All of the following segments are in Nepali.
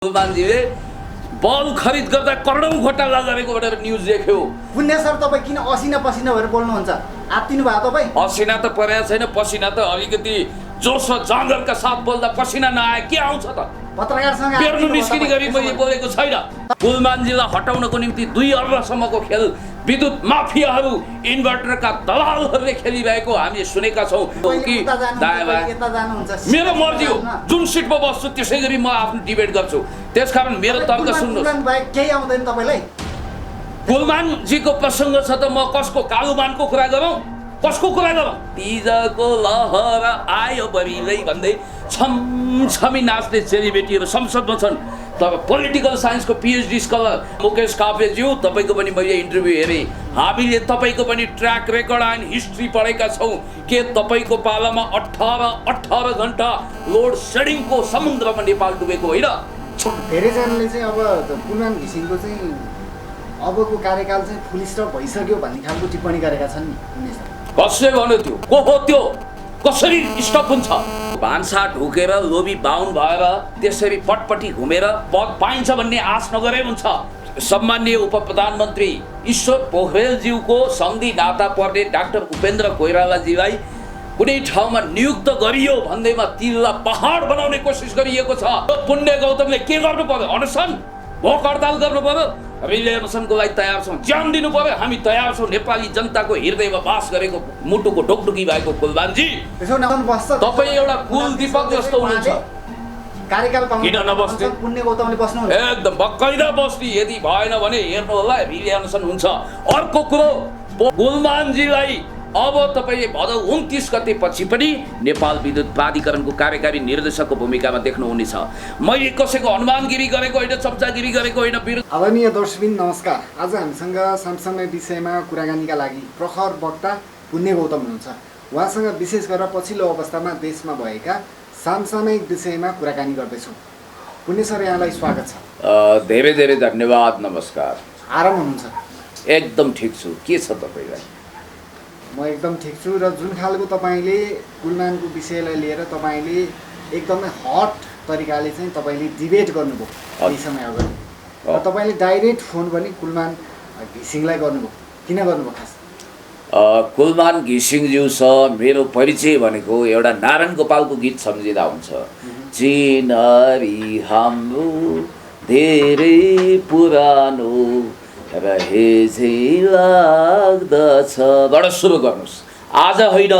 मान्छेले बल खरिद गर्दा करोडौं घोटाला गरेको भनेर न्युज देख्यो। पुण्य सर तपाईँ किन असिना पसिना भएर बोल्नुहुन्छ? आत्तिनु भयो तपाईँ? असिना त परेको छैन, पसिना त अलिकति जोस र जाँगरका साथ बोल्दा पसिना नआए के आउँछ त? पत्रकारसँग बेर्नु निस्किने गरी मैले बोलेको छैन। गुलमानजीलाई हटाउनको निम्ति 2 अर्बसम्मको खेल विद्युत माफियाहरू इन्भर्टरका दलालहरूले खेलिरहेको हामीले सुनेका छौँ कि मेरो मर्जी हो, जुन सिटमा बस्छु त्यसै गरी म आफ्नो डिबेट गर्छु। त्यसकारण मेरो तर्क सुन्नुहोस्। केही आउँदैन तपाईँलाई? गुलमानजीको प्रसङ्ग छ त म कसको कालुमानको कुरा गरौँ? कसको कुरा गरौँ? तिजको लहर आयो बरिलै भन्दै छमछमी नाच्ने चेलीबेटीहरू संसदमा छन्। तर पोलिटिकल साइन्सको पिएचडी स्कलर मुकेश काफ्लेज्यू, तपाईँको पनि मैले इन्टरभ्यू हेरेँ। हामीले तपाईँको पनि ट्र्याक रेकर्ड एन्ड हिस्ट्री पढेका छौँ। के तपाईँको पालामा 18 घन्टा लोड सेडिङको समुद्रमा नेपाल डुबेको होइन? धेरैजनाले चाहिँ अब गुलमान घिसिङको चाहिँ अबको कार्यकाल चाहिँ फुल स्टप भइसक्यो भन्ने खालको टिप्पणी गरेका छन् नि। कसले भन्यो त्यो? को हो त्यो? कसरी स्टप हुन्छ? भान्सा ढुकेर लोभी बाहुन भएर त्यसरी पटपटी घुमेर पद पाइन्छ भन्ने आश नगरे हुन्छ। सम्माननीय उप प्रधानमन्त्री ईश्वर पोखरेलज्यूको सन्धि नाता पर्ने डाक्टर उपेन्द्र कोइरालाजीलाई कुनै ठाउँमा नियुक्त गरियो भन्दैमा तिललाई पहाड बनाउने कोसिस गरिएको छ। पुण्य गौतमले के गर्नु पर्यो? अनसन, भोक हडताल गर्नु पर्यो? हामीले अनसनको लागि तयार छौँ, ज्यान दिनु पर्यो, हामी तयार छौँ। नेपाली जनताको हृदयमा बास गरेको मुटुको ढोकढुकी भएको गुलमानजी, तपाईँ एउटा कुल दीपक जस्तो हुनुहुन्छ। कार्यकाल किन नबस्ने? पुण्य गौतमले बस्नुहुन्छ एकदम बक्कैदा बस्ने। यदि भएन भने हेर्नु होला, रिले अनसन हुन्छ। अर्को कुरो, गुलमानजीलाई अब तपाईँले भदौ 29 गते पछि पनि नेपाल विद्युत प्राधिकरणको कार्यकारी निर्देशकको भूमिकामा देख्नुहुनेछ। मैले कसैको अनुमानगिरी गरेको होइन, चम्चागिरी गरेको होइन। आदरणीय दर्शकबिन नमस्कार। आज हामीसँग सामसामै विषयमा कुराकानीका लागि प्रखर वक्ता पुण्य गौतम हुनुहुन्छ। उहाँसँग विशेष गरेर पछिल्लो अवस्थामा देशमा भएका सामसामयिक विषयमा कुराकानी गर्दैछौँ। पुण्य सर, यहाँलाई स्वागत छ। धेरै धेरै धन्यवाद। नमस्कार। आराम हुनुहुन्छ? एकदम ठिक छु। के छ तपाईँलाई? म एकदम ठिक छु। र जुन खालको तपाईँले गुलमानको विषयलाई लिएर तपाईँले एकदमै हट तरिकाले चाहिँ तपाईँले डिबेट गर्नुभयो केही समय अगाडि, र तपाईँले डाइरेक्ट फोन पनि गुलमान घिसिङलाई गर्नुभयो। किन गर्नुभयो खास? गुलमान घिसिङज्यूसँग मेरो परिचय भनेको एउटा नारायण गोपालको गीत सम्झिँदा हुन्छ। चिनारी हाम्रो धेरै पुरानो रहेझै लाग्दछ बाट सुरु गर्नुहोस्। आज होइन,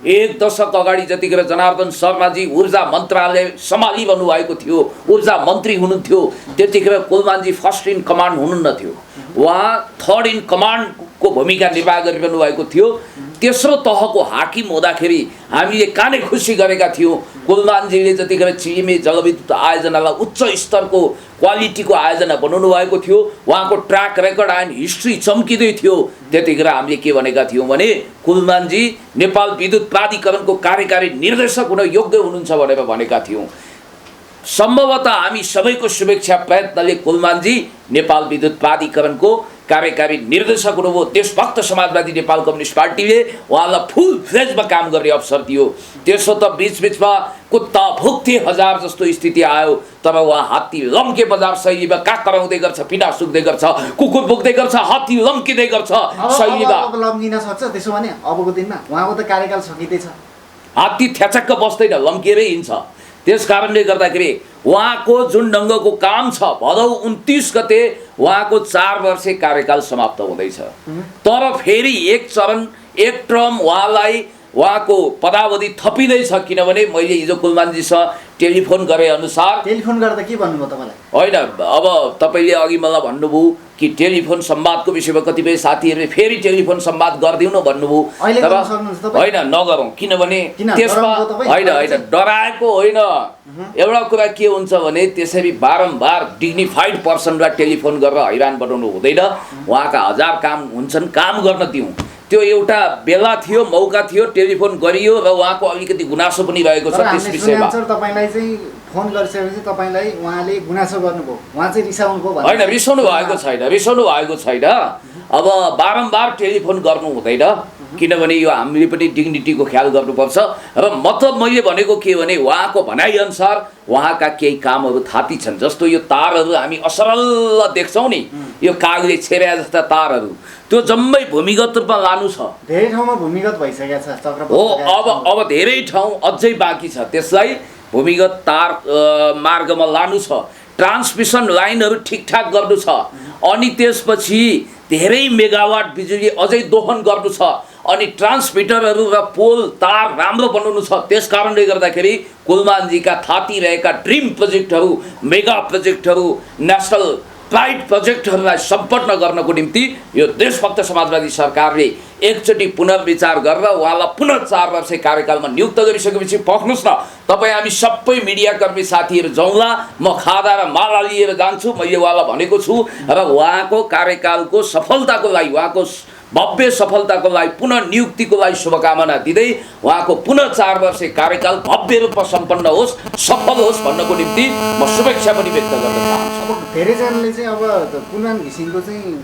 1 दशक अगाडि जतिखेर जनार्दन शर्माजी ऊर्जा मन्त्रालय सम्हालिरहनु भएको थियो, ऊर्जा मन्त्री हुनुहुन्थ्यो, त्यतिखेर गुलमानजी फर्स्ट इन कमान्ड हुनुहुन्न थियो, उहाँ थर्ड इन कमान्डको भूमिका निर्वाह गरिरहनु भएको थियो। तेस्रो तहको हाकिम हुँदाखेरि हामीले काने खुसी गरेका थियौँ। गुलमानजीले जतिखेर चिमे जलविद्युत आयोजनालाई उच्च स्तरको क्वालिटीको आयोजना बनाउनु भएको थियो, उहाँको ट्र्याक रेकर्ड एन्ड हिस्ट्री चम्किँदै थियो। त्यतिखेर हामीले के भनेका थियौँ भने गुलमानजी नेपाल विद्युत प्राधिकरणको कार्यकारी निर्देशक हुन योग्य हुनुहुन्छ भनेर भनेका थियौँ। सम्भवतः हामी सबैको शुभेच्छा प्रयत्नले गुलमानजी नेपाल विद्युत प्राधिकरणको कार्यकारी निर्देशक हुनुभयो। देशभक्त समाजवादी नेपाल कम्युनिस्ट पार्टीले उहाँलाई फुल फ्लेजमा काम गर्ने अवसर दियो। त्यसो त बिचबिचमा कुत्ता भुक्थे हजार जस्तो स्थिति आयो, तर उहाँ हात्ती लम्के बजार शैलीमा काग कराउँदै गर्छ, पिना सुक्दै गर्छ, कुकुर भुक्दै गर्छ, हात्ती लम्किँदै गर्छ शैलीमा। लम्किन सक्छ त्यसो भने अबको दिनमा? उहाँको त कार्यकाल सकिँदैछ। हात्ती थ्याचक्क बस्दैन, लम्किएरै हिँड्छ। त्यस कारणले गर्दाखेरि उहाँको जुन ढङ्गको काम छ, भदौ 29 गते उहाँको 4 वर्षे कार्यकाल समाप्त हुँदैछ। तर फेरि एक चरण एक टर्म उहाँको पदावधि थपिँदैछ। किनभने मैले हिजो गुलमानजीसँग टेलिफोन गरे अनुसार। टेलिफोन गर्दा के भन्नुभयो तपाईँलाई? होइन, अब तपाईँले अघि मलाई भन्नुभयो कि टेलिफोन संवादको विषयमा कतिपय साथीहरूले फेरि टेलिफोन संवाद गरिदिउँ न भन्नुभयो। होइन, नगरौँ। किनभने त्यसमा होइन डराएको होइन। एउटा कुरा के हुन्छ भने त्यसरी बारम्बार डिग्निफाइड पर्सनलाई टेलिफोन गरेर हैरान बनाउनु हुँदैन। उहाँका 1000 काम हुन्छन्, काम गर्न दिउँ। त्यो एउटा बेला थियो, मौका थियो, टेलिफोन गरियो र उहाँको अलिकति गुनासो पनि रहेको छ त्यस विषयमा। तपाईँलाई चाहिँ फोन गरिसकेपछि तपाईँलाई उहाँले गुनासो गर्नुभयो, उहाँ चाहिँ रिसाउनु भयो? होइन, रिसाउनु भएको छैन। अब बारम्बार टेलिफोन गर्नु हुँदैन। किनभने यो हामीले पनि डिग्निटीको ख्याल गर्नुपर्छ र मतलब मैले भनेको के भने उहाँको भनाइअनुसार उहाँका केही कामहरू थाती छन्। जस्तो यो तारहरू हामी असरल देख्छौँ नि, यो कागले छेर्या जस्ता तारहरू, त्यो जम्मै भूमिगत रूपमा लानु छ। धेरै ठाउँमा भूमिगत भइसकेको छ चक्रपथ हो, अब धेरै ठाउँ अझै बाँकी छ, त्यसलाई भूमिगत तार मार्गमा लानु छ। ट्रान्समिसन लाइनहरू ठिकठाक गर्नु छ। अनि त्यसपछि धेरै मेगावाट बिजुली अझै दोहन गर्नु छ। अनि ट्रान्समिटरहरू र पोल तार राम्रो बनाउनु छ। त्यस कारणले गर्दाखेरि कुलमानजीका थाती रहेका ड्रिम प्रोजेक्टहरू, मेगा प्रोजेक्टहरू, नेसनल फ्लाइट प्रोजेक्टहरूलाई सम्पन्न गर्नको निम्ति यो देशभक्त समाजवादी सरकारले एकचोटि पुनर्विचार गरेर उहाँलाई पुनः 4 वर्ष कार्यकालमा नियुक्त गरिसकेपछि पर्खनुहोस् न, तपाईँ हामी सबै मिडियाकर्मी साथीहरू जाउँला, म खादा र माला लिएर जान्छु। मैले उहाँलाई भनेको छु र उहाँको कार्यकालको सफलताको लागि, उहाँको भव्य सफलताको लागि, पुनः नियुक्तिको लागि शुभकामना दिँदै उहाँको पुनः 4 वर्ष कार्यकाल भव्य रूपमा सम्पन्न होस्, सफल होस् भन्नको निम्ति म शुभेच्छा पनि व्यक्त गर्न चाहन्छु। अब धेरैजनाले चाहिँ अब कुलमान घिसिङको चाहिँ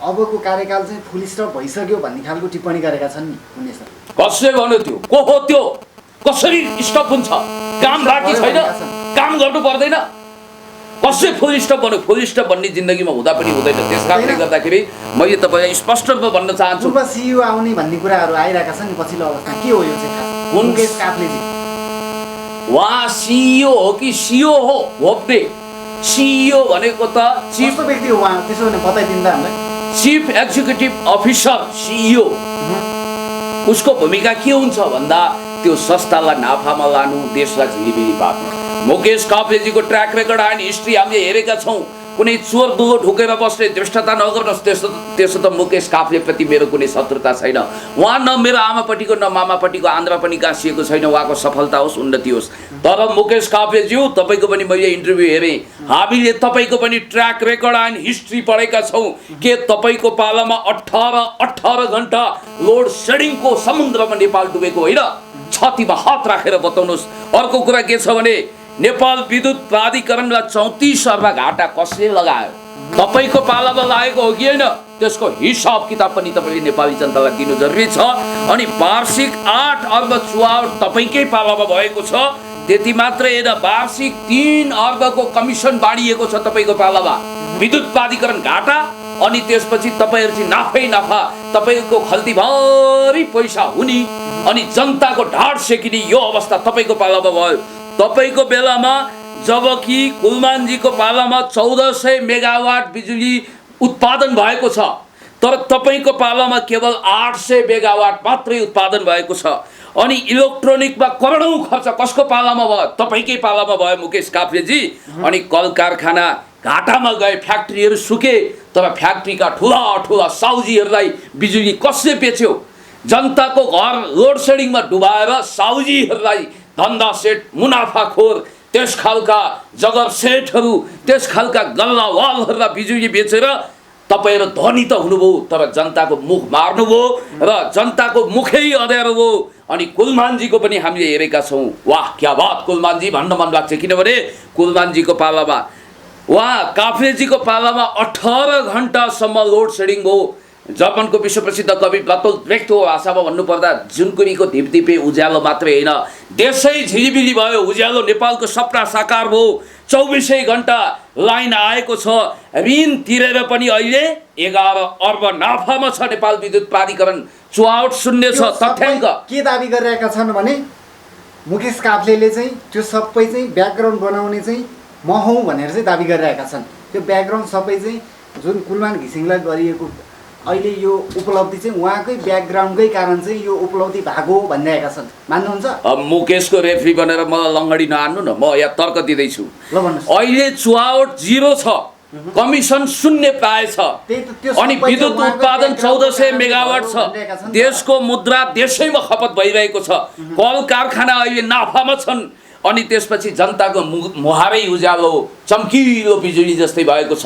अबको कार्यकाल चाहिँ फुल स्टप भइसक्यो भन्ने खालको टिप्पणी गरेका छन् नि हुने सर। कसले भन्यो त्यो? को हो त्यो? कसरी स्टप हुन्छ? काम बाँकी छैन? काम गर्नु पर्दैन? कसै फुल स्टप भन्यो? फुल स्टप भन्ने जिन्दगीमा हुँदा पनि हुँदैन। त्यस कारणले गर्दाखेरि मैले तपाईँलाई स्पष्ट रूपमा भन्न चाहन्छु, पूर्व सिइओ आउने भन्ने कुराहरू आइरहेका छन् नि पछिल्लो अवस्था। के हो यो चाहिँ खास? मुकेश काफ्लेजी उहाँ सिइओ हो कि सिओ हो? होप्ने सिइओ भनेको त चिफ व्यक्ति हो उहाँ, त्यसो भने बताइदिँदा हामीलाई। चिफ एक्जिक्युटिभ अफिसर सिइओ, उसको भूमिका के हुन्छ भन्दा त्यो संस्थालाई नाफामा लानु, देशलाई झिलिमिली पार्नु। मुकेश काफ्लेजीको ट्र्याक रेकर्ड एन्ड हिस्ट्री हामीले हेरेका छौँ। कुनै चोर दुलो ढुकेर बस्ने दृष्टता नगर्नुहोस्। त्यसो त मुकेश काफ्लेप्रति मेरो कुनै शत्रुता छैन। उहाँ न मेरो आमापट्टिको न मामापट्टिको आन्द्रा पनि गाँसिएको छैन। उहाँको सफलता होस्, उन्नति होस्। तर मुकेश काफ्लेज्यू, तपाईँको पनि मैले इन्टरभ्यू हेरेँ, हामीले तपाईँको पनि ट्र्याक रेकर्ड एन्ड हिस्ट्री पढेका छौँ। के तपाईँको पालामा 18 घन्टा लोड सेडिङको समुद्रमा नेपाल डुबेको होइन? छातीमा हात राखेर बताउनुहोस्। अर्को कुरा के छ भने नेपाल विद्युत प्राधिकरणलाई 34 अर्ब घाटा कसले लगायो? तपाईँको पालामा लागेको हो कि होइन? त्यसको हिसाब किताब पनि तपाईँले नेपाली जनतालाई दिनु जरुरी छ। अनि वार्षिक 8 अर्ब चुहावट तपाईँकै पालामा भएको छ। त्यति मात्रै होइन, वार्षिक 3 अर्बको कमिसन बाँडिएको छ तपाईँको पालामा। विद्युत प्राधिकरण घाटा, अनि त्यसपछि तपाईँहरू चाहिँ नाफै नाफा, तपाईँको खल्तीभरि पैसा हुने अनि जनताको ढाड सेकिने यो अवस्था तपाईँको पालामा भयो। तपाईँको बेलामा जबकि कुलमानजीको पालामा 1400 मेगावाट बिजुली उत्पादन भएको छ, तर तपाईँको पालामा केवल 800 मेगावाट मात्रै उत्पादन भएको छ। अनि इलेक्ट्रोनिकमा करोडौँ खर्च कसको पालामा भयो? तपाईँकै पालामा भयो मुकेश काफ्लेजी। अनि कल कारखाना घाटामा गए, फ्याक्ट्रीहरू सुके, तर फ्याक्ट्रीका ठुला ठुला साउजीहरूलाई बिजुली कसले बेच्यो? जनताको घर लोड सेडिङमा डुबाएर साउजीहरूलाई, धन्दा सेठ, मुनाफाखोर, त्यस खालका जगर सेठहरू, त्यस खालका गल्लावालहरूलाई बिजुली बेचेर तपाईँहरू धनी त हुनुभयो, तर जनताको मुख मार्नुभयो र जनताको मुखै अँध्यारो भयो। अनि कुलमानजीको पनि हामीले हेरेका छौँ। वाह क्या बात कुलमानजी भन्न मन लाग्छ। किनभने कुलमानजीको पालामा, उहाँ काफ्लेजीको पालामा 18 घन्टासम्म लोड सेडिङ भयो। जर्मनको विश्वप्रसिद्ध कवि बर्टोल्ट ब्रेख्टको भाषामा भन्नुपर्दा जुनकुरीको धिपधिपे उज्यालो मात्रै होइन, देशै झिलिमिली भयो, उज्यालो नेपालको सपना साकार भयो। 24 घन्टा लाइन आएको छ। ऋण तिरेर पनि अहिले 11 अर्ब नाफामा छ नेपाल विद्युत प्राधिकरण। चुहावट शून्य छ। तथ्याङ्क के दाबी गरिरहेका छन् भने मुकेश काफ्लेले चाहिँ त्यो सबै चाहिँ ब्याकग्राउन्ड बनाउने चाहिँ म हौँ भनेर चाहिँ दाबी गरिरहेका छन्। त्यो ब्याकग्राउन्ड सबै चाहिँ जुन कुलमान घिसिङलाई गरिएको अहिले यो उपलब्धि चाहिँ उहाँकै ब्याकग्राउन्डकै कारण चाहिँ यो उपलब्धि भएको भनिरहेका छन्। मान्नुहुन्छ? अब मुकेशको रेफ्री बनेर मलाई लङ्गडी नहान्नु न, म यहाँ तर्क दिँदैछु। ल भन्नुहोस्। अहिले चुहावट 0 छ, कमिसन 0 पाएछ। अनि विद्युत उत्पादन 1400 मेगावाट छ। देशको मुद्रा देशैमा खपत भइरहेको छ। कल कारखाना अहिले नाफामा छन्। अनि त्यसपछि जनताको मुहारै उज्यालो चम्किलो बिजुली जस्तै भएको छ।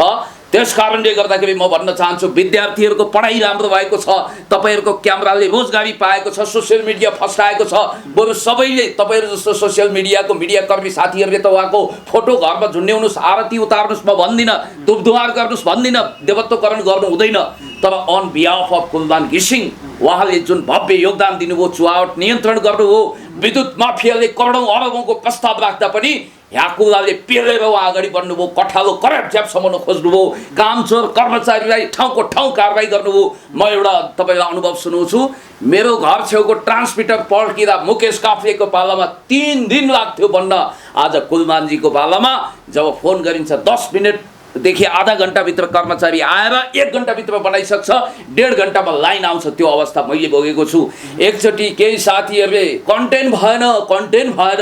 त्यस कारणले गर्दाखेरि म भन्न चाहन्छु विद्यार्थीहरूको पढाइ राम्रो भएको छ, तपाईँहरूको क्यामेराले रोजगारी पाएको छ, सोसियल मिडिया फस्टाएको छ। बरु सबैले तपाईँहरू जस्तो सोसियल मिडियाको मिडियाकर्मी साथीहरूले त उहाँको फोटो घरमा झुन्ड्याउनुहोस्, आरती उतार्नुहोस् म भन्दिनँ, धुपधुवार गर्नुहोस् भन्दिनँ, देवत्वकरण गर्नु हुँदैन। तर अन बिहाफ अफ कुलमान घिसिङ उहाँले जुन भव्य योगदान दिनुभयो, चुहावट नियन्त्रण गर्नुभयो, विद्युत माफियाले करोडौँ अरबौँको प्रस्ताव राख्दा पनि ह्याकुलाले पेलेर उहाँ अगाडि बढ्नुभयो, कठालो कराप झ्याप समाउन खोज्नुभयो, कामचोर कर्मचारीलाई ठाउँको ठाउँ कारवाही गर्नुभयो। म एउटा तपाईँलाई अनुभव सुनाउँछु। मेरो घर छेउको ट्रान्समिटर पड्किँदा मुकेश काफ्लेको पालामा 3 दिन लाग्थ्यो बन्न। आज कुलमानजीको पालामा जब फोन गरिन्छ 10 मिनटदेखि आधा घन्टाभित्र कर्मचारी आएर 1 घन्टाभित्र बनाइसक्छ, 1.5 घन्टामा लाइन आउँछ। त्यो अवस्था मैले भोगेको छु। एकचोटि केही साथीहरूले कन्टेन्ट भएन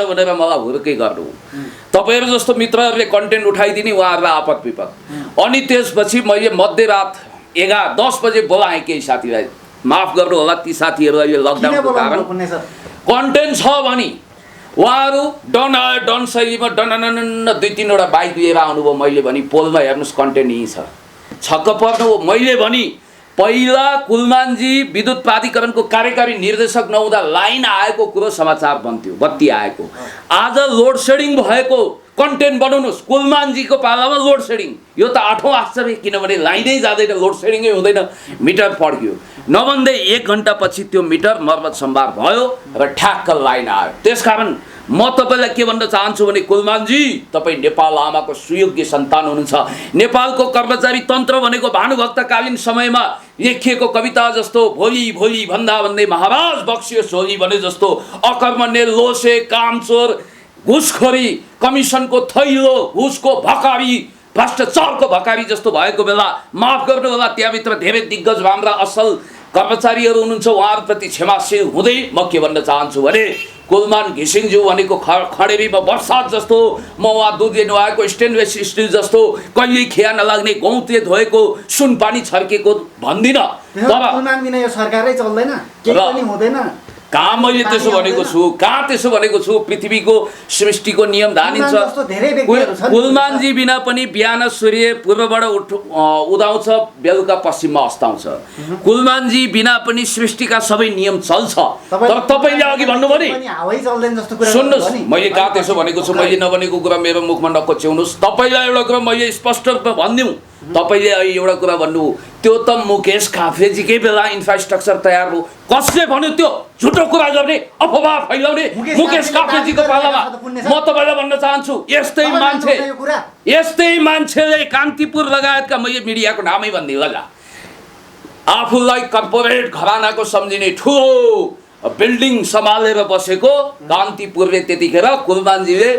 भनेर मलाई हुर्कै गर्नु। तपाईँहरू जस्तो मित्रहरूले कन्टेन्ट उठाइदिने, उहाँहरूलाई आपत विपद। अनि त्यसपछि मैले मध्यरात 10 बजे बोलाएँ केही साथीलाई। माफ गर्नु होला ती साथीहरू अहिले लकडाउनको कारण कन्टेन्ट छ भने उहाँहरू डन शैलीमा डन 2-3 वटा बाइक लिएर आउनुभयो। मैले भने पोलमा हेर्नुहोस् कन्टेन्ट यहीँ छ। छक्क पर्नु हो। मैले भने पहिला कुलमानजी विद्युत प्राधिकरणको कार्यकारी निर्देशक नहुँदा लाइन आएको कुरो समाचार बन्थ्यो, बत्ती आएको। आज लोड सेडिङ भएको कन्टेन्ट बनाउनुहोस्। कुलमानजीको पालामा लोड सेडिङ, यो त 8औं आश्चर्य, किनभने लाइनै जाँदैन, लोड सेडिङै हुँदैन, मिटर पड्क्यो। नभन्दै 1 घन्टापछि त्यो मिटर मर्मत सम्भार भयो र ठ्याक्क लाइन आयो। त्यसकारण म तपाईँलाई के भन्न चाहन्छु भने कुलमानजी तपाईँ नेपाल आमाको सुयोग्य सन्तान हुनुहुन्छ। नेपालको कर्मचारी तन्त्र भनेको भानुभक्तकालीन समयमा लेखिएको कविता जस्तो भोलि भोलि भन्दा भन्दै महाराज बक्सियो झोली भने जस्तो अकर्मण्य, लोसे, कामचोर, घुसखोरी, कमिसनको थैलो, घुसको भकारी, भ्रष्टाचारको भकारी जस्तो भएको बेला माफ गर्नु होला, त्यहाँभित्र धेरै दिग्गज राम्रा असल कर्मचारीहरू हुनुहुन्छ। उहाँहरूप्रति क्षमाशील हुँदै म के भन्न चाहन्छु भने कुलमान घिसिङज्यू भनेको खडेरीमा बर्सात जस्तो, म उहाँ दुधले नुहाएको स्टेनलेस स्टिल जस्तो, कहिले खिया नलाग्ने गौँतले धोएको सुनपानी छर्केको भन्दिनँ। तर कुलमान बिना यो सरकारै चल्दैन, केही पनि हुँदैन। कहाँ मैले त्यसो भनेको छु? कहाँ त्यसो भनेको छु? पृथ्वीको सृष्टिको नियम धानिन्छ। कुलमानजी बिना पनि बिहान सूर्य पूर्वबाट उदाउँछ, बेलुका पश्चिममा अस्ताउँछ। कुलमानजी बिना पनि सृष्टिका सबै नियम चल्छ। तर तपाईँले अघि भन्नुभयो नि सुन्नुहोस्, मैले कहाँ त्यसो भनेको छु? मैले नभनेको कुरा मेरो मुखमा नकोच्याउनुहोस्। तपाईँलाई एउटा कुरा मैले स्पष्ट रूपमा भनिदिउँ। तपाईँले अहिले एउटा कुरा भन्नु, त्यो त मुकेश काफ्लेजीकै बेला इन्फ्रास्ट्रक्चर तयार हो। कसले भन्यो त्यो? झुटो कुरा गर्ने, अफवाह फैलाउने मुकेश काफ्लेजीको पालामा। म तपाईँलाई भन्न चाहन्छु, यस्तै मान्छेले कान्तिपुर लगायतका, मैले मिडियाको नामै भनिदिएँ होला, आफूलाई कर्पोरेट घरानाको सम्झिने ठुलो बिल्डिङ सम्हालेर बसेको कान्तिपुरले त्यतिखेर कुलमानजीले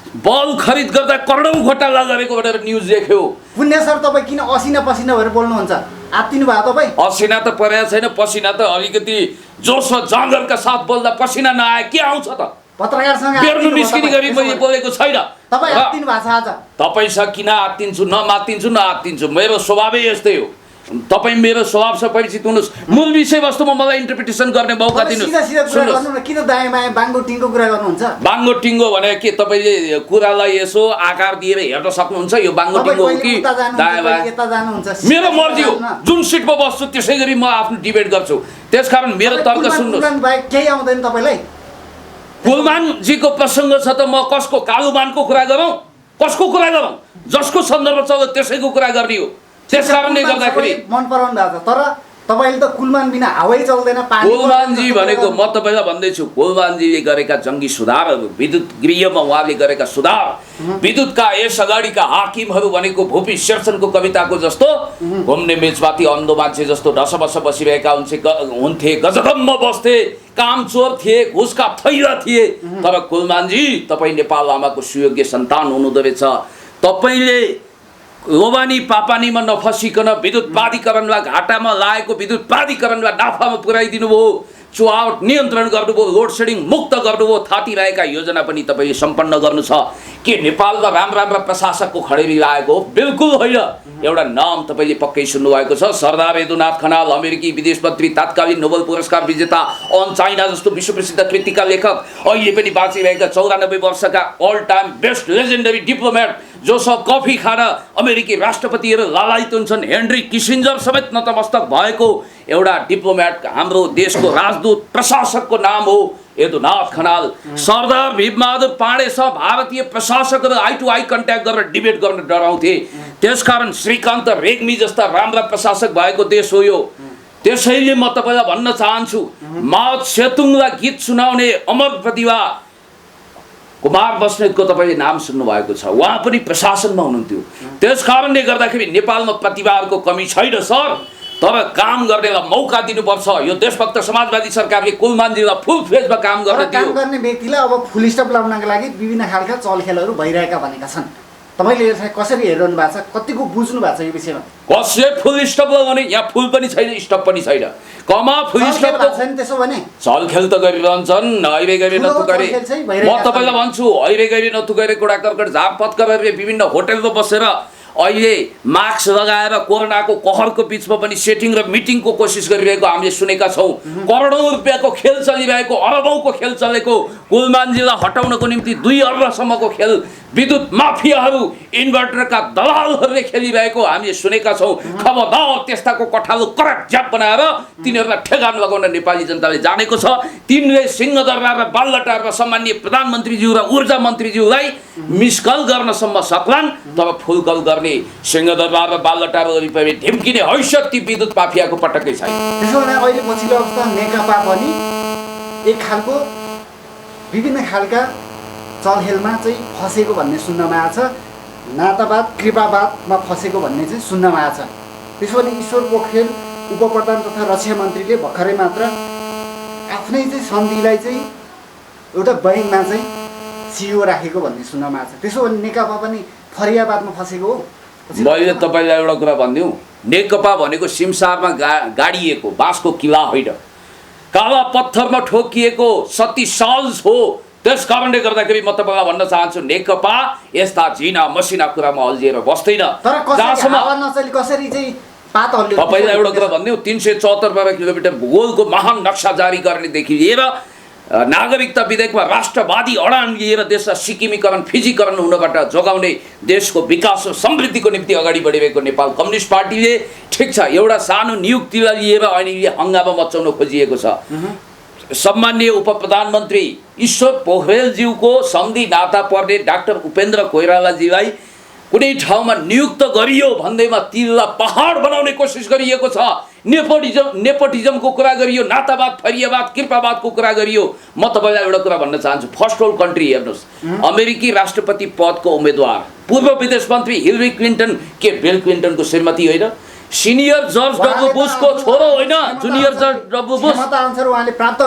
बल खरिद गर्दा करोडौँ घोटाला गरेको भनेर न्युज देख्यो। पुण्य सर, तपाईँ किन असिना पसिना भएर बोल्नुहुन्छ? आत्तिनु भयो तपाईँ? असिना त परेको छैन, पसिना त अलिकति जोस र जाँगरका साथ बोल्दा पसिना नआए के आउँछ त? पत्रकारसँग बेर्नु निस्किने गरी मैले बोलेको छैन। तपाईँ आत्तिनु भएको छ आज। तपाईँसँग किन आत्तिन्छु? नमात्तिन्छु, नआत्तिन्छु, मेरो स्वभावै यस्तै हो। तपाईँ मेरो स्वभावसँग परिचित हुनुहोस्। मूल विषयवस्तुमा मलाई इन्टरप्रिटेसन गर्ने मौका दिनुहोस्। किन दायाँ बायाँ बाङ्गो टिङ्गो कुरा गर्नुहुन्छ? बाङ्गो टिङ्गो भने के तपाईँले कुरालाई यसो आकार दिएर हेर्न सक्नुहुन्छ? यो बाङ्गो टिङ्गो हो कि दायाँ बायाँ? मेरो मर्जी हो। जुन सिटमा बस्छु त्यसै गरी म आफ्नो डिबेट गर्छु। त्यसकारण मेरो तर्क सुन्नुहोस्। केही आउँदैन तपाईँलाई? कुलमानजीको प्रसङ्ग छ त म कसको कालुमानको कुरा गरौँ? कसको कुरा गरौँ? जसको सन्दर्भ चल्यो त्यसैको कुरा गर्ने हो। त्यस कारणले गर्दाखेरि मन पराउनु भएको छ। तर तपाईँले त कुलमान बिना हावै चल्दैन। कुलमानजी भनेको म तपाईँलाई भन्दैछु, कुलमानजीले गरेका जङ्गी सुधारहरू, विद्युत गृहमा उहाँले गरेका सुधार, विद्युतका यस अगाडिका हाकिमहरू भनेको भूपी शेरचनको कविताको जस्तो घुम्ने मेचमाथि अन्धो मान्छे जस्तो ढसबस बसिरहेका हुन्थे, गजगम्म बस्थे, कामचोर थिए, घुसका थैला थिए। तर कुलमानजी तपाईँ नेपाल आमाको सुयोग्य सन्तान हुनुहुँदो रहेछ। तपाईँले लोबानी पापानीमा नफसिकन विद्युत प्राधिकरणलाई घाटामा लागेको विद्युत प्राधिकरणलाई नाफामा पुर्याइदिनु भयो, चुहावट नियन्त्रण गर्नुभयो, लोड सेडिङ मुक्त गर्नुभयो, थाती रहेका योजना पनि तपाईँले सम्पन्न गर्नु छ। के नेपालमा राम्रा प्रशासकको खडेरी लागेको हो? बिल्कुल होइन। एउटा नाम तपाईँले पक्कै सुन्नुभएको छ, सरदार यदुनाथ खनाल, अमेरिकी विदेश मन्त्री, तात्कालीन नोबेल पुरस्कार विजेता, अन चाइना जस्तो विश्वप्रसिद्ध कृतिका लेखक, अहिले पनि बाँचिरहेका 94 वर्षका all time best legendary diplomat जोसँग कफी खान अमेरिकी राष्ट्रपतिहरू लालायित हुन्छन्, हेनरी किसिन्जर समेत नतमस्तक भएको एउटा डिप्लोमेट, हाम्रो देशको राजदूत प्रशासकको नाम हो यदुनाथ खनाल। सरदार भीमबहादुर पाण्डेसँग भारतीय प्रशासकहरू आई टु आई कन्ट्याक्ट गरेर डिबेट गर्न डराउँथे। त्यसकारण श्रीकान्त रेग्मी जस्ता राम्रा प्रशासक भएको देश हो यो। त्यसैले म तपाईँलाई भन्न चाहन्छु, माओ सेतुङलाई गीत सुनाउने अमर प्रतिभा कुमार बस्नेतको तपाईँले नाम सुन्नुभएको छ। उहाँ पनि प्रशासनमा हुनुहुन्थ्यो। त्यस कारणले गर्दाखेरि नेपालमा प्रतिभाहरूको कमी छैन सर, तर काम गर्नेलाई मौका दिनुपर्छ। यो देशभक्त समाजवादी सरकारले कुलमानजीलाई फुल फेजमा काम गर्न दियो। काम गर्ने व्यक्तिलाई अब फुल स्टप लगाउनका लागि विभिन्न खालका चलखेलहरू भइरहेका भनेका छन्। तपाईँले यसलाई कसरी हेरिरहनु भएको छ, कतिको बुझ्नु भएको छ यो विषयमा? कसले फुल स्टप लगाउने? यहाँ फुल पनि छैन, स्टप पनि छैन। कमा फुल स्टप छैन त्यसो भने चलखेल त गरिरहन्छन्। अहिले गएर नथुकारे म तपाईँलाई भन्छु, अहिले गएर नथुकारे कुरा कर्कट झापपत गरेर विभिन्न होटलमा बसेर अहिले मास्क लगाएर कोरोनाको कहरको बिचमा पनि सेटिङ र मिटिङको कोसिस गरिरहेको हामीले सुनेका छौँ। करोडौँ रुपियाँको खेल चलिरहेको, अरबौँको खेल चलेको, कुलमानजीलाई हटाउनको निम्ति 2 अर्बसम्मको खेल विद्युत माफियाहरू, इन्भर्टरका दलालहरूले खेलिरहेको हामीले सुनेका छौँ। खबरदार त्यस्ताको कठालो करट ज्याप बनाएर तिनीहरूलाई ठेगान लगाउन नेपाली जनताले जानेको छ। तिनले सिंहदरबार र बालटारमा सम्माननीय प्रधानमन्त्रीज्यू र ऊर्जा मन्त्रीज्यूलाई मिसकल गर्नसम्म सक्लान्, तब फुलकल गर्ने सिंहदरबार र बालटार वरिपरि ढिम्किने हैसियत ती विद्युत माफियाको पटक्कै छैन। त्यसो भने अहिले पछिल्लो अवस्था नेकपा पनि एक खालको विभिन्न खालका चलखेलमा चाहिँ फसेको भन्ने सुन्नमा आएको छ। नातावाद कृपावादमा फसेको भन्ने चाहिँ सुन्नमा आएको छ। त्यसो भने ईश्वर पोखरेल उपप्रधान तथा रक्षा मन्त्रीले भर्खरै मात्र आफ्नै चाहिँ सन्धिलाई चाहिँ एउटा बैङ्कमा चाहिँ सिइओ राखेको भन्ने सुन्नमा आएको छ। त्यसो भने नेकपा पनि फरियावादमा फसेको हो? मैले तपाईँलाई एउटा कुरा भनिदिउँ, नेकपा भनेको सिमसारमा गाडिएको बाँसको किला होइन, काला पत्थरमा ठोकिएको सती साल्स हो। त्यस कारणले गर्दाखेरि म तपाईँलाई भन्न चाहन्छु, नेकपा यस्ता झिना मसिना कुरामा अल्झिएर बस्दैन। तपाईँलाई एउटा कुरा भनिदिउँ, 374 किलोमिटर भूगोलको महान नक्सा जारी गर्नेदेखि लिएर नागरिकता विधेयकमा राष्ट्रवादी अडान लिएर देशलाई सिक्किमीकरण फिजीकरण हुनबाट जोगाउने, देशको विकास र समृद्धिको निम्ति अगाडि बढिरहेको नेपाल कम्युनिस्ट पार्टीले ठिक छ एउटा सानो नियुक्तिलाई लिएर अहिले हङ्गामा मचाउन खोजिएको छ। सम्माननीय उपप्रधानमन्त्री ईश्वर पोखरेलज्यूको सन्धि नाता पर्ने डाक्टर उपेन्द्र कोइरालाजीलाई कुनै ठाउँमा नियुक्त गरियो भन्दैमा तिललाई पहाड बनाउने कोसिस गरिएको छ। नेपोटिजमको कुरा गरियो, नातावाद फरियावाद कृपावादको कुरा गरियो। म तपाईँलाई एउटा कुरा भन्न चाहन्छु, फर्स्ट वर्ल्ड कन्ट्री हेर्नुहोस्, अमेरिकी राष्ट्रपति पदको उम्मेदवार पूर्व विदेश मन्त्री हिलरी क्लिन्टन के बिल क्लिन्टनको श्रीमती होइन? सिनियर जर्ज डब्लु बुशको छोरो होइन? जुनियर जर्ज डब्लु बुश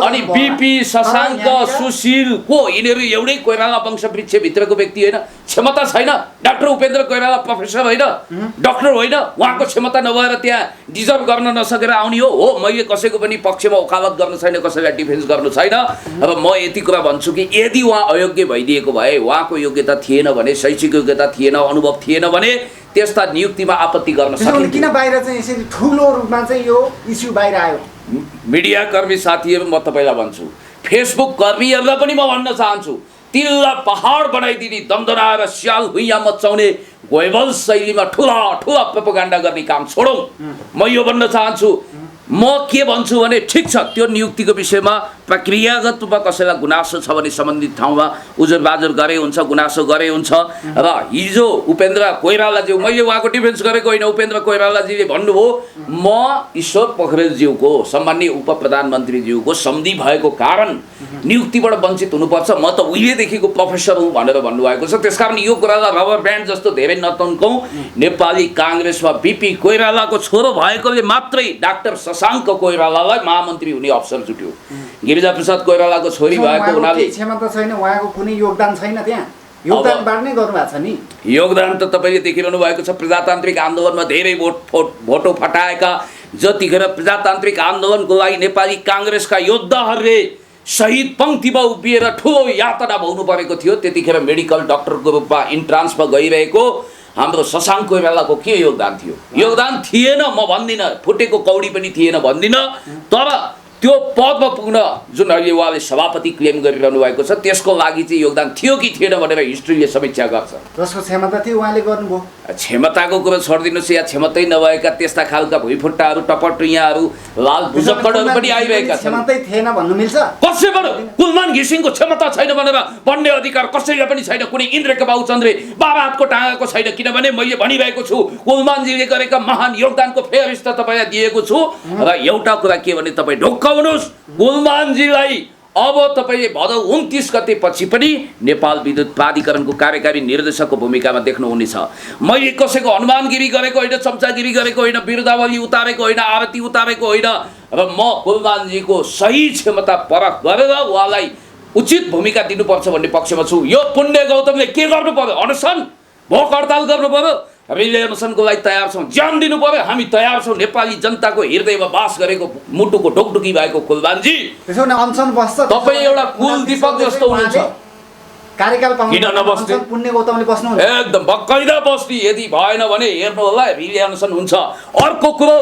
अनि बिपी शशाङ्क सुशील को यिनीहरू एउटै कोइराला वंशवृक्षभित्रको व्यक्ति होइन? क्षमता छैन? डाक्टर उपेन्द्र कोइराला प्रोफेसर होइन, डक्टर होइन? उहाँको क्षमता नभएर त्यहाँ डिजर्भ गर्न नसकेर आउने हो? मैले कसैको पनि पक्षमा वकालत गर्नु छैन, कसैलाई डिफेन्स गर्नु छैन। अब म यति कुरा भन्छु कि यदि उहाँ अयोग्य भइदिएको भए, उहाँको योग्यता थिएन भने, शैक्षिक योग्यता थिएन, अनुभव थिएन भने त्यस्ता नियुक्तिमा आपत्ति गर्न सकिन्छ। किन बाहिर चाहिँ यसरी ठुलो रूपमा चाहिँ यो इस्यु बाहिर आयो? मिडिया कर्मी साथीहरू, म तपाईँलाई भन्छु, फेसबुक कर्मीहरूलाई पनि म भन्न चाहन्छु, तिललाई पहाड बनाइदिने, दमदनाएर स्याल भुइँया मचाउने गोइबल शैलीमा ठुला ठुला प्रोपोगन्डा गर्ने काम छोडौँ। म यो भन्न चाहन्छु, म के भन्छु भने ठिक छ त्यो नियुक्तिको विषयमा प्रक्रियागत रूपमा कसैलाई गुनासो छ भने सम्बन्धित ठाउँमा उजुर बाजुर गरे हुन्छ, गुनासो गरे हुन्छ। र हिजो उपेन्द्र कोइरालाज्यू, मैले उहाँको डिफेन्स गरेको होइन, उपेन्द्र कोइरालाजीले भन्नुभयो म ईश्वर पोखरेलज्यूको सम्माननीय उप प्रधानमन्त्रीज्यूको सन्धि भएको कारण नियुक्तिबाट वञ्चित हुनुपर्छ, म त उहिलेदेखिको प्रोफेसर हुँ भनेर भन्नुभएको छ। त्यसकारण यो कुरालाई रबर ब्यान्ड जस्तो धेरै नतन्कौँ। नेपाली काङ्ग्रेसमा बिपी कोइरालाको छोरो भएकोले मात्रै डाक्टर शशाङ्क कोइरालालाई महामन्त्री हुने अवसर जुट्यो। गिरिजा प्रसाद कोइरालाको छोरी भएको हुनाले क्षमता छैन, उहाँको कुनै योगदान छैन, त्यहाँ योगदान बाँड्नै गर्नुभएको छ नि। योगदान त तपाईँले देखिरहनु भएको छ। प्रजातान्त्रिक आन्दोलनमा धेरै भोटो फटाएका, जतिखेर प्रजातान्त्रिक आन्दोलनको लागि नेपाली काङ्ग्रेसका योद्धाहरूले शहीद पङ्क्तिमा उभिएर ठुलो यातना भोग्नु परेको थियो, त्यतिखेर मेडिकल डक्टरको रूपमा इन्ट्रान्समा गइरहेको हाम्रो शशाङ्क कोइरालाको के योगदान थियो? योगदान थिएन म भन्दिनँ, फुटेको कौडी पनि थिएन भन्दिनँ, तर त्यो पदमा पुग्न जुन अहिले उहाँले सभापति क्लेम गरिरहनु भएको छ त्यसको लागि चाहिँ योगदान थियो कि थिएन भनेर हिस्ट्रीले समीक्षा गर्छ। जसको क्षमता थियो उहाँले गर्नुभयो। क्षमताको कुरो छोडिदिनुहोस्, या क्षमतै नभएका त्यस्ता खालका भुइँफुट्टाहरू टपटुइयाहरू लाल भुजक्कडहरू पनि आइरहेका छन्। क्षमतै थिएन भन्नु मिल्छ? कसैबाट कुलमान घिसिङको क्षमता छैन भनेर भन्ने अधिकार कसैले पनि छैन। कुनै इन्द्रका बाबु चन्द्रे बाबा हातको टाँगाको छैन। किनभने मैले भनिरहेको छु कुलमानजीले गरेका महान योगदानको फेरिस्त तपाईँलाई दिएको छु। र एउटा कुरा के भने तपाईँ ढोक्काउनुहोस् कुलमानजीलाई अब तपाईँले भदौ 29 गते पछि पनि नेपाल विद्युत प्राधिकरणको कार्यकारी निर्देशकको भूमिकामा देख्नुहुनेछ। मैले कसैको हनुमानगिरी गरेको होइन, चम्चागिरी गरेको होइन, बिरुदावली उतारेको होइन, आरती उतारेको होइन। र म कुलमानजीको सही क्षमता परख गरेर उहाँलाई उचित भूमिका दिनुपर्छ भन्ने पक्षमा छु। यो पुण्य गौतमले के गर्नु पर्यो? अनसन भोक हडताल गर्नु पर्यो। हामीले अनसनको लागि तयार छौँ, ज्यान दिनु पर्यो, हामी तयार छौँ। नेपाली जनताको हृदयमा बास गरेको मुटुको ढोकढुकी भएको कुलमानजी त्यसो भने अनसन बस्छ। तपाईँ एउटा कुल दीपक जस्तो हुनुहुन्छ। कार्यकाल पाउनु किन नबस्ने? पुण्य गौतमले बस्नु एकदम बक्कैदा बस्ने। यदि भएन भने हेर्नु होला रिले अनसन हुन्छ। अर्को कुरो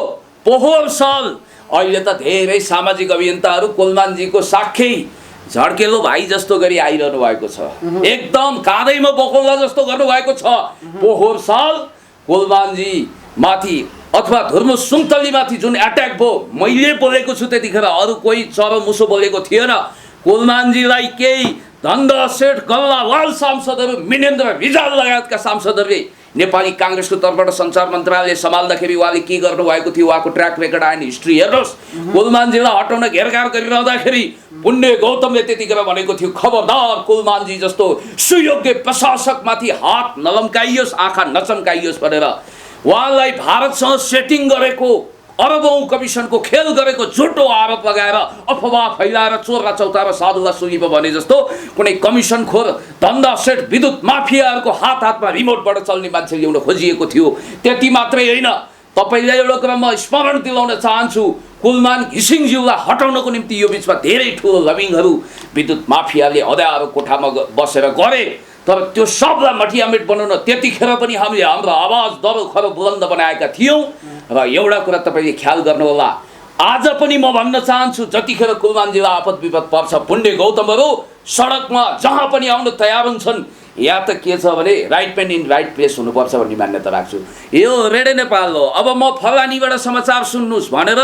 पोहोर साल अहिले त धेरै सामाजिक अभियन्ताहरू कुलमानजीको साख्यै झड्केलो भाइ जस्तो गरी आइरहनु भएको छ। एकदम काँधैमा बकौला जस्तो गर्नुभएको छ। पोहोर साल कुलमानजी माथि अथवा धुर्मु सुन्तलीमाथि जुन एट्याक भयो, मैले बोलेको छु त्यतिखेर, अरू कोही चरमुसो बोलेको थिएन। कुलमानजीलाई केही धन्दा सेठ गल्लावाल सांसदहरू, मिनेन्द्र रिजाल लगायतका सांसदहरूले नेपाली काङ्ग्रेसको तर्फबाट सञ्चार मन्त्रालय सम्हाल्दाखेरि उहाँले के गर्नुभएको थियो, उहाँको ट्र्याक रेकर्ड आएन, हिस्ट्री हेर्नुहोस्। कुलमानजीलाई हटाउन घेरघार गरिरहँदाखेरि पुण्य गौतमले त्यतिखेर भनेको थियो खबरदार कुलमानजी जस्तो सुयोग्य प्रशासकमाथि हात नलम्काइयोस्, आँखा नचम्काइयोस् भनेर उहाँलाई भारतसँग सेटिङ गरेको, अरबौँ कमिसनको खेल गरेको झुटो आरोप लगाएर अफवाह फैलाएर चोर र चौतारा साधुला सुगिब भने जस्तो कुनै कमिसन खोर धन्दा सेट विद्युत माफियाहरूको हातमा रिमोटबाट चल्ने मान्छे ल्याउन खोजिएको थियो। त्यति मात्रै होइन, तपाईँलाई एउटा कुरा म स्मरण दिलाउन चाहन्छु, कुलमान घिसिङज्यूलाई हटाउनको निम्ति यो बिचमा धेरै ठुलो लबिङहरू विद्युत माफियाले अँध्यारो कोठामा बसेर गरे। तर त्यो सबलाई मटियामेट बनाउन त्यतिखेर पनि हामीले हाम्रो आवाज दरो खरो बुलन्द बनाएका थियौँ। र एउटा कुरा तपाईँले ख्याल गर्नुहोला, आज पनि म भन्न चाहन्छु जतिखेर कुलमानजीलाई आपद विपद पर्छ पुण्य गौतमहरू सडकमा जहाँ पनि आउन तयार हुन्छन्। या त के छ भने right man in right place हुनुपर्छ भन्ने मान्यता राख्छु। यो रेडियो नेपाल हो। अब म फलानीबाट समाचार सुन्नुहोस् भनेर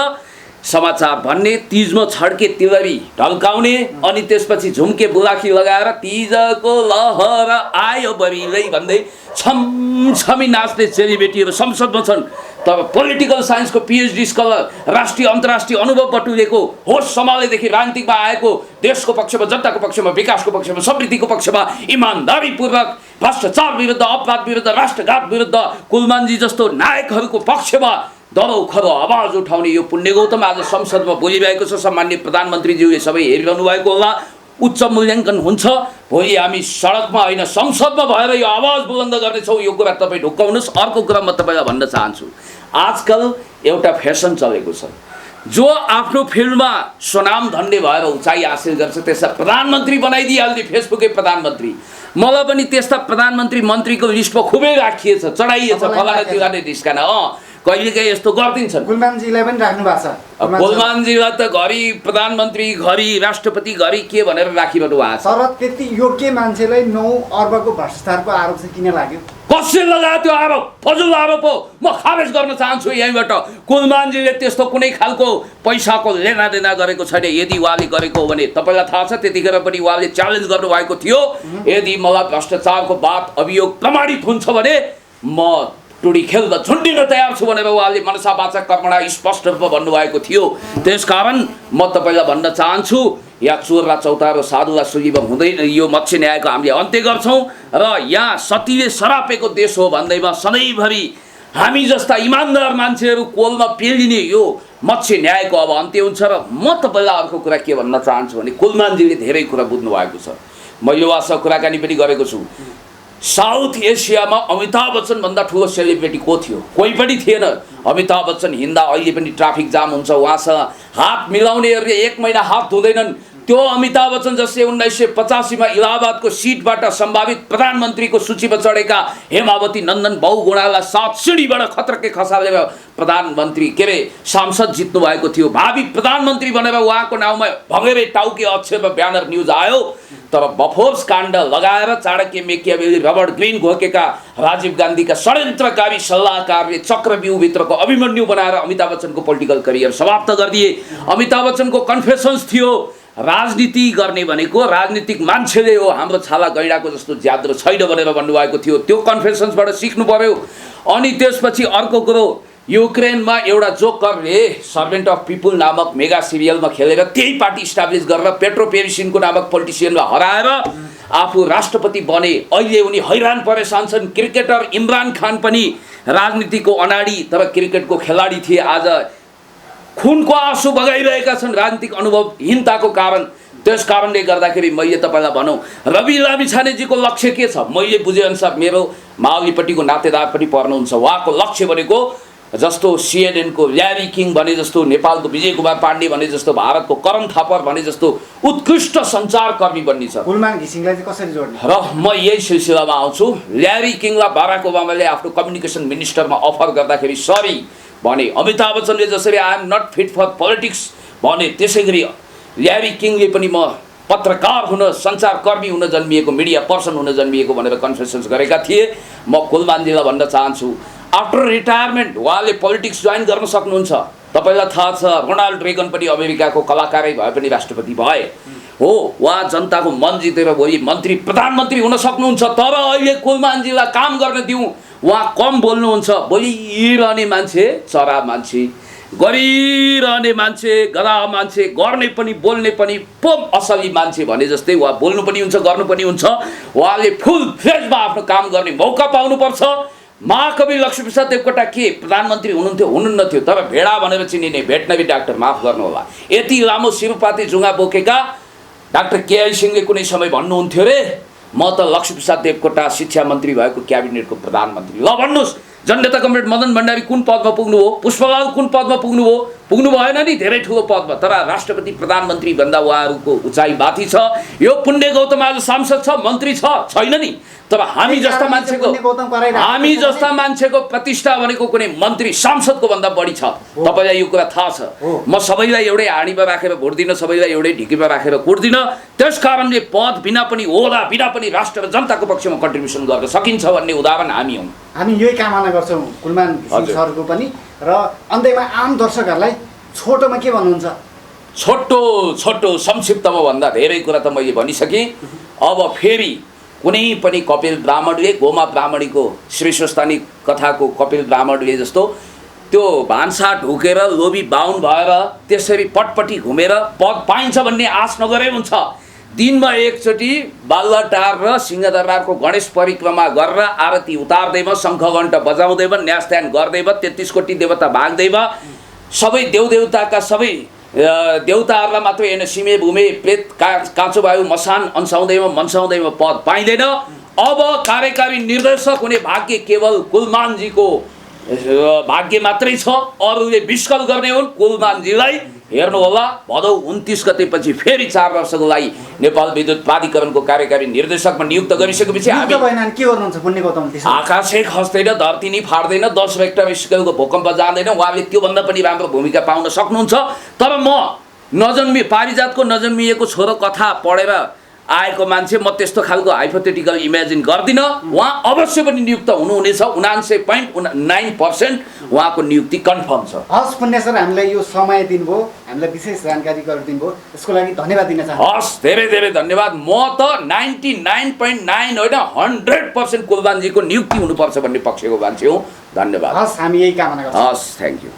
समाचार भन्ने, तिजमा छड्के तिलरी ढल्काउने, अनि त्यसपछि झुम्के बुलाकी लगाएर तिजको लहर आयो बरिलै भन्दै छमछमी नाच्ने चेलीबेटीहरू संसदमा छन्। तर पोलिटिकल साइन्सको पिएचडी स्कलर, राष्ट्रिय अन्तर्राष्ट्रिय अनुभव बटुलेको, होस सम्हालेदेखि राजनीतिकमा आएको, देशको पक्षमा, जनताको पक्षमा, विकासको पक्षमा, समृद्धिको पक्षमा इमान्दारीपूर्वक भ्रष्टाचार विरुद्ध, अपराध विरुद्ध, राष्ट्रघात विरुद्ध कुलमानजी जस्तो नायकहरूको पक्षमा दरो खरो आवाज उठाउने यो पुण्य गौतम आज संसदमा बोलिरहेको छ। सम्माननीय प्रधानमन्त्रीज्यूले सबै हेरिरहनु भएको होला। उच्च मूल्याङ्कन हुन्छ। भोलि हामी सडकमा होइन संसदमा भएर यो आवाज बुलन्द गर्नेछौँ। यो कुरा तपाईँ ढुक्काउनुहोस्। अर्को कुरा म तपाईँलाई भन्न चाहन्छु, आजकल एउटा फेसन चलेको छ, जो आफ्नो फिल्डमा सुनाम धन्य भएर उचाइ हासिल गर्छ त्यसलाई प्रधानमन्त्री बनाइदिइहाल्ने, फेसबुकै प्रधानमन्त्री। मलाई पनि त्यस्ता प्रधानमन्त्री मन्त्रीको लिस्टमा खुबै राखिएछ, चढाइएछ, फलाना तिलाने निस्कान। कहिलेकाहीँ यस्तो गरिदिन्छन्। कुलमानजीलाई पनि राख्नु भएको छ। कुलमानजीलाई त घरि प्रधानमन्त्री, घरि राष्ट्रपति, घरि के भनेर राखिरहनु भएको छ। तर त्यति योग्य मान्छेलाई 9 अर्बको भ्रष्टाचारको आरोप चाहिँ किन लाग्यो? कसले लगायो त्यो आरोप? फजुल आरोप हो। म खारेज गर्न चाहन्छु यहीँबाट। कुलमानजीले त्यस्तो कुनै खालको पैसाको लेनादेना गरेको छैन। यदि उहाँले गरेको हो भने तपाईँलाई थाहा छ त्यतिखेर पनि उहाँले च्यालेन्ज गर्नुभएको थियो, यदि मलाई भ्रष्टाचारको बात अभियोग प्रमाणित हुन्छ भने म टुडी खेल्न झुन्डिन तयार छु भनेर उहाँले मनसा वाचा कर्मणा स्पष्ट रूपमा भन्नुभएको थियो। त्यसकारण म तपाईँलाई भन्न चाहन्छु, या चोर र चौतारो साधुलाई सुगिब हुँदैन, यो मत्स्य न्यायको हामीले अन्त्य गर्छौँ। र यहाँ सतीले सरापेको देश हो भन्दैमा सधैँभरि हामी जस्ता इमान्दार मान्छेहरू कोलमा पेलिने यो मत्स्य न्यायको अब अन्त्य हुन्छ। र म तपाईँलाई अर्को कुरा के भन्न चाहन्छु भने कुलमानजीले धेरै कुरा बुझ्नु भएको छ। मैले उहाँसँग कुराकानी पनि गरेको छु। साउथ एसियामा अमिताभ बच्चन भन्दा ठुलो सेलिब्रिटी को थियो? कोही पनि थिएन। अमिताभ बच्चन हिँड्दा अहिले पनि ट्राफिक जाम हुन्छ, उहाँसँग हात मिलाउनेहरूले 1 महिना हात धुँदैनन्। त्यो अमिताभ बच्चन जसले 1985 मा इलाहाबादको सिटबाट सम्भावित प्रधानमन्त्रीको सूचीमा चढेका हेमावती नन्दन बहुगुणालाई 7 सिडीबाट खतरके खसालेर प्रधानमन्त्री के अरे सांसद जित्नु भएको थियो। भावी प्रधानमन्त्री भनेर उहाँको नाउँमा भगेरै टाउके अक्षरमा ब्यानर न्युज आयो। तर बफोर्स काण्ड लगाएर चाणक्य मेकियावेली रबर्ट ग्रीन घोकेका राजीव गान्धीका षड्यन्त्रकारी सल्लाहकारले चक्रव्यूहभित्रको अभिमन्यु बनाएर अमिताभ बच्चनको पोलिटिकल करियर समाप्त गरिदिए। अमिताभ बच्चनको कन्फेसन्स थियो राजनीति गर्ने भनेको राजनीतिक मान्छेले हो, हाम्रो छाला गैडाको जस्तो ज्याद्रो छैन भनेर भन्नुभएको थियो। त्यो कन्फेसन्सबाट सिक्नु पर्यो। अनि त्यसपछि अर्को कुरो, युक्रेनमा एउटा जोकरले सर्भेन्ट अफ पिपुल नामक मेगा सिरियलमा खेलेर त्यही पार्टी इस्टाब्लिस गरेर पेट्रो पेरिसिनको नामक पोलिटिसियनलाई हराएर आफू राष्ट्रपति बने। अहिले उनी हैरान परेशान छन्। क्रिकेटर इमरान खान पनि राजनीतिको अनाडी तर क्रिकेटको खेलाडी थिए। आज खुनको आँसु बगाइरहेका छन् राजनीतिक अनुभवहीनताको कारण। त्यस कारणले गर्दाखेरि मैले तपाईँलाई भनौँ रवि लामिछानेजीको लक्ष्य के छ, मैले बुझेअनुसार मेरो माओलीपट्टिको नातेदार पनि पर्नुहुन्छ, उहाँको लक्ष्य भनेको जस्तो सिएनएनको ल्यारी किङ भने जस्तो, नेपालको विजय कुमार पाण्डे भने जस्तो, भारतको करण थापर भने जस्तो उत्कृष्ट सञ्चारकर्मी बन्ने छ। कुलमान घिसिङलाई चाहिँ कसरी जोड्ने र म यही सिलसिलामा आउँछु। ल्यारी किङलाई बाराक ओबामाले आफ्नो कम्युनिकेसन मिनिस्टरमा अफर गर्दाखेरि सरी भने, अमिताभ बच्चनले जसरी I am not fit for politics भने त्यसै गरी ल्यारी किङले पनि म पत्रकार हुन, सञ्चारकर्मी हुन जन्मिएको, मिडिया पर्सन हुन जन्मिएको भनेर कन्फेसन्स गरेका थिए। म कुलमानजीलाई भन्न चाहन्छु आफ्टर रिटायरमेन्ट उहाँले पोलिटिक्स जोइन गर्न सक्नुहुन्छ। तपाईँलाई थाहा छ रोनाल्ड रेगन पनि अमेरिकाको कलाकारै भए पनि राष्ट्रपति भए हो। उहाँ जनताको मन जितेर भोलि मन्त्री प्रधानमन्त्री हुन सक्नुहुन्छ। तर अहिले कुलमानजीलाई काम गर्न दिउँ, उहाँ कम बोल्नुहुन्छ। बोलिरहने मान्छे चरा मान्छे, गरिरहने मान्छे गधा मान्छे, गर्ने पनि बोल्ने पनि पो असली मान्छे भने जस्तै उहाँ बोल्नु पनि हुन्छ गर्नु पनि हुन्छ। उहाँले फुल फ्लेजमा आफ्नो काम गर्ने मौका पाउनुपर्छ। महाकवि लक्ष्मीप्रसाद देवकोटा के प्रधानमन्त्री हुनुहुन्थ्यो? हुनुहुन्न थियो, तर भेडा भनेर चिनिने भेटनरी डाक्टर, माफ गर्नुहोला, यति लामो शिरपाती जुङ्गा बोकेका डाक्टर केआई सिंहले कुनै समय भन्नुहुन्थ्यो रे म त लक्ष्मीप्रसाद देवकोटा शिक्षा मन्त्री भएको क्याबिनेटको प्रधानमन्त्री। ल भन्नुहोस्, जननेता कमरेड मदन भण्डारी कुन पदमा पुग्नु हो? पुष्पलाल कुन पदमा पुग्नु हो? पुग्नु भएन नि धेरै ठुलो पदमा, तर राष्ट्रपति प्रधानमन्त्री भन्दा उहाँहरूको उचाइ माथि छ। यो पुण्य गौतम आज सांसद छ, मन्त्री छ, छैन नि। तर हामी जस्ता मान्छेको प्रतिष्ठा भनेको कुनै मन्त्री सांसदको भन्दा बढी छ। तपाईँलाई यो कुरा थाहा छ। म सबैलाई एउटै हाँडीमा राखेर भोट दिन, सबैलाई एउटै ढिकीमा राखेर कुट दिन। त्यस कारणले पद बिना पनि, ओदा बिना पनि राष्ट्र र जनताको पक्षमा कन्ट्रिब्युसन गर्न सकिन्छ भन्ने उदाहरण हामी हौँ। हामी यही कामना गर्छौँ कुलमान घिसिङ सरको पनि। र अन्त्यमा आम दर्शकहरूलाई छोटोमा के भन्नुहुन्छ? छोटो संक्षिप्तमा भन्दा धेरै कुरा त मैले भनिसकेँ। अब फेरि कुनै पनि कपिल ब्राह्मणले, गोमा ब्राह्मणीको श्रेष्ठस्थानी कथाको कपिल ब्राह्मणले जस्तो त्यो भान्सा ढुकेर लोभी बाहुन भएर त्यसरी पटपटी घुमेर पद पाइन्छ भन्ने आश नगरे हुन्छ। दिनमा एकचोटि बालुवाटार र सिंहदरबारको गणेश परिक्रमा गरेर आरती उतार्दैमा, शङ्खघण्ट बजाउँदैमा, न्यासध्यान गर्दैमा, 33 कोटी देवता भाग्दैमा, सबै देवदेवताका सबै देवताहरूलाई मात्रै होइन सिमे भूमे प्रेत काँचो वायु मसान मनसाउँदैमा पद पाइँदैन। अब कार्यकारी निर्देशक हुने भाग्य केवल कुलमानजीको भाग्य मात्रै छ। अरूले विस्कल गर्ने हुन्। कुलमानजीलाई हेर्नु होला, भदौ 29 गतेपछि फेरि 4 वर्षको लागि नेपाल विद्युत प्राधिकरणको कार्यकारी निर्देशकमा नियुक्त गरिसकेपछि हामी के गर्नुहुन्छ? पुण्य गौतम आकाशै खस्दैन, धरती नै फाट्दैन, 10 रेक्टर स्केलको भूकम्प जाँदैन। उहाँले त्योभन्दा पनि राम्रो भूमिका पाउन सक्नुहुन्छ। तर म पारिजातको नजन्मिएको छोरो कथा पढेर आएको मान्छे, म त्यस्तो खालको हाइपोथेटिकल इमेजिन गर्दिनँ। उहाँ अवश्य पनि नियुक्त हुनुहुनेछ। 99.9% उहाँको नियुक्ति कन्फर्म छ। हस् पुण्य सर, हामीलाई यो समय दिनुभयो, हामीलाई विशेष जानकारी गरिदिनुभयो, यसको लागि धन्यवाद दिन चाहन्छु। हस्, धेरै धेरै धन्यवाद। म त 99.9 होइन 100% कुलमानजीको नियुक्ति हुनुपर्छ भन्ने पक्षको मान्छे हुँ। धन्यवाद। हस्, हामी यही कामना गर्छौँ। हस्, थ्याङ्क यू।